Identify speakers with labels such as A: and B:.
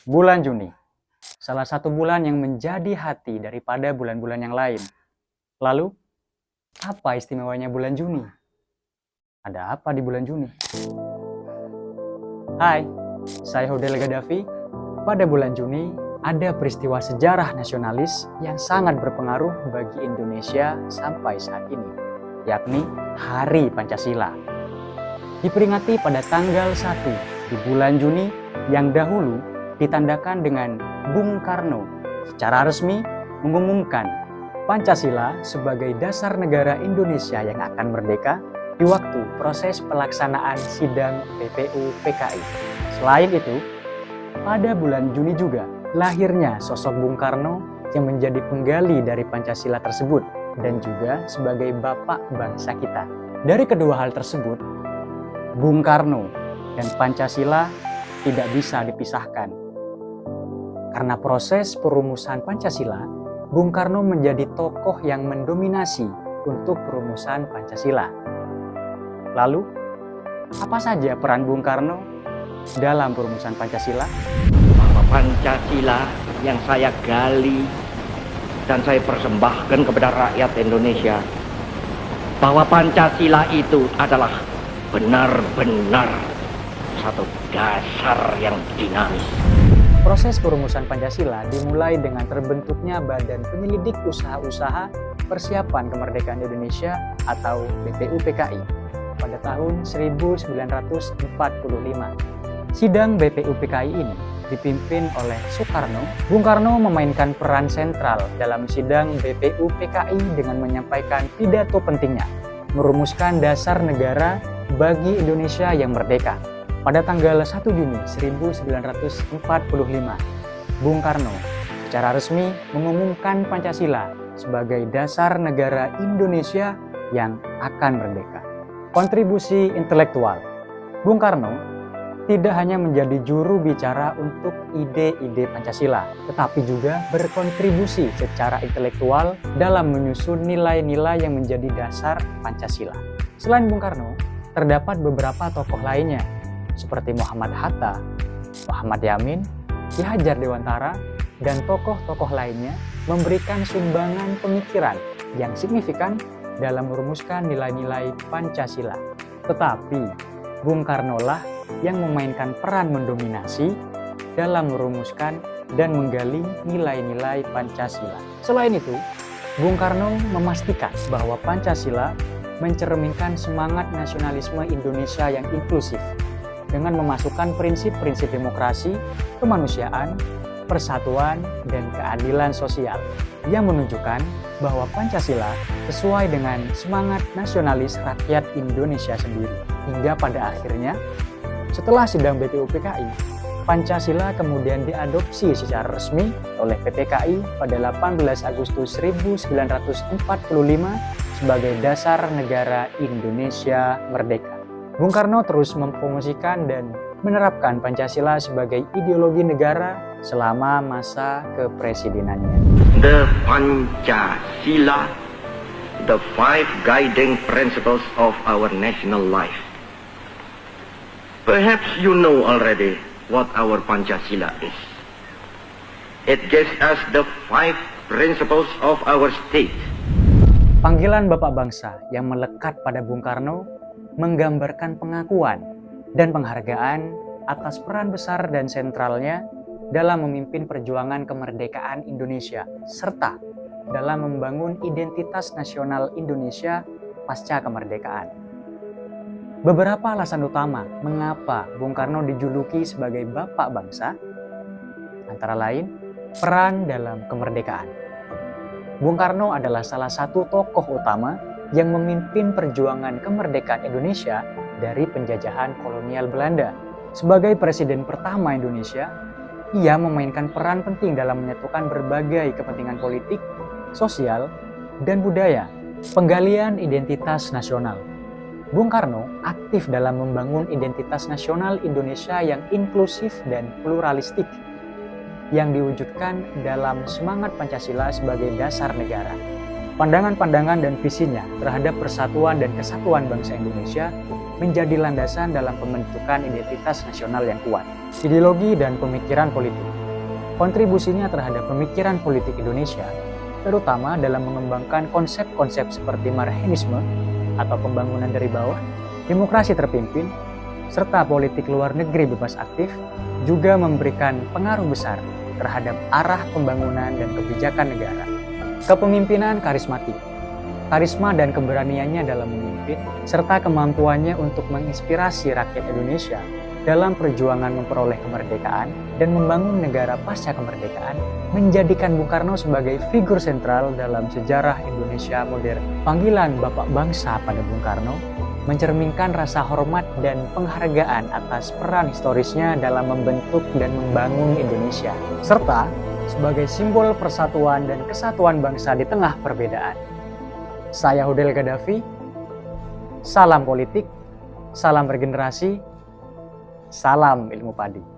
A: Bulan Juni, salah satu bulan yang menjadi hati daripada bulan-bulan yang lain. Lalu, apa istimewanya bulan Juni? Ada apa di bulan Juni? Hai, saya Hodel Gaddafi. Pada bulan Juni, ada peristiwa sejarah nasionalis yang sangat berpengaruh bagi Indonesia sampai saat ini, yakni Hari Pancasila. Diperingati pada tanggal 1 di bulan Juni yang dahulu ditandakan dengan Bung Karno secara resmi mengumumkan Pancasila sebagai dasar negara Indonesia yang akan merdeka di waktu proses pelaksanaan sidang BPU PKI. Selain itu, pada bulan Juni juga lahirnya sosok Bung Karno yang menjadi penggali dari Pancasila tersebut dan juga sebagai bapak bangsa kita. Dari kedua hal tersebut, Bung Karno dan Pancasila tidak bisa dipisahkan. Karena proses perumusan Pancasila, Bung Karno menjadi tokoh yang mendominasi untuk perumusan Pancasila. Lalu, apa saja peran Bung Karno dalam perumusan Pancasila?
B: Bahwa Pancasila yang saya gali dan saya persembahkan kepada rakyat Indonesia, bahwa Pancasila itu adalah benar-benar satu dasar yang dinamis.
A: Proses perumusan Pancasila dimulai dengan terbentuknya Badan Penyelidik Usaha-Usaha Persiapan Kemerdekaan Indonesia atau BPU PKI pada tahun 1945. Sidang BPU PKI ini dipimpin oleh Soekarno. Bung Karno memainkan peran sentral dalam sidang BPU PKI dengan menyampaikan pidato pentingnya, merumuskan dasar negara bagi Indonesia yang merdeka. Pada tanggal 1 Juni 1945, Bung Karno secara resmi mengumumkan Pancasila sebagai dasar negara Indonesia yang akan merdeka. Kontribusi intelektual Bung Karno tidak hanya menjadi juru bicara untuk ide-ide Pancasila, tetapi juga berkontribusi secara intelektual dalam menyusun nilai-nilai yang menjadi dasar Pancasila. Selain Bung Karno, terdapat beberapa tokoh lainnya, seperti Muhammad Hatta, Muhammad Yamin, Ki Hajar Dewantara, dan tokoh-tokoh lainnya memberikan sumbangan pemikiran yang signifikan dalam merumuskan nilai-nilai Pancasila. Tetapi, Bung Karno lah yang memainkan peran mendominasi dalam merumuskan dan menggali nilai-nilai Pancasila. Selain itu, Bung Karno memastikan bahwa Pancasila mencerminkan semangat nasionalisme Indonesia yang inklusif, dengan memasukkan prinsip-prinsip demokrasi, kemanusiaan, persatuan, dan keadilan sosial yang menunjukkan bahwa Pancasila sesuai dengan semangat nasionalis rakyat Indonesia sendiri. Hingga pada akhirnya, setelah sidang BPU PKI, Pancasila kemudian diadopsi secara resmi oleh PPKI pada 18 Agustus 1945 sebagai dasar negara Indonesia merdeka. Bung Karno terus mempromosikan dan menerapkan Pancasila sebagai ideologi negara selama masa kepresidenannya.
B: The Pancasila, the 5 guiding principles of our national life. Perhaps you know already what our Pancasila is. It gives us the 5 principles of our state.
A: Panggilan Bapak Bangsa yang melekat pada Bung Karno menggambarkan pengakuan dan penghargaan atas peran besar dan sentralnya dalam memimpin perjuangan kemerdekaan Indonesia, serta dalam membangun identitas nasional Indonesia pasca kemerdekaan. Beberapa alasan utama mengapa Bung Karno dijuluki sebagai Bapak Bangsa, antara lain peran dalam kemerdekaan. Bung Karno adalah salah satu tokoh utama yang memimpin perjuangan kemerdekaan Indonesia dari penjajahan kolonial Belanda. Sebagai presiden pertama Indonesia, ia memainkan peran penting dalam menyatukan berbagai kepentingan politik, sosial, dan budaya, penggalian identitas nasional. Bung Karno aktif dalam membangun identitas nasional Indonesia yang inklusif dan pluralistik, yang diwujudkan dalam semangat Pancasila sebagai dasar negara. Pandangan-pandangan dan visinya terhadap persatuan dan kesatuan bangsa Indonesia menjadi landasan dalam pembentukan identitas nasional yang kuat. Ideologi dan pemikiran politik Kontribusinya terhadap pemikiran politik Indonesia, terutama dalam mengembangkan konsep-konsep seperti Marxisme atau pembangunan dari bawah, demokrasi terpimpin, serta politik luar negeri bebas aktif, juga memberikan pengaruh besar terhadap arah pembangunan dan kebijakan negara. Kepemimpinan karismatik, karisma dan keberaniannya dalam memimpin, serta kemampuannya untuk menginspirasi rakyat Indonesia dalam perjuangan memperoleh kemerdekaan dan membangun negara pasca kemerdekaan, menjadikan Bung Karno sebagai figur sentral dalam sejarah Indonesia modern. Panggilan Bapak Bangsa pada Bung Karno mencerminkan rasa hormat dan penghargaan atas peran historisnya dalam membentuk dan membangun Indonesia, serta sebagai simbol persatuan dan kesatuan bangsa di tengah perbedaan. Saya Hudel Gaddafi, salam politik, salam regenerasi, salam ilmu padi.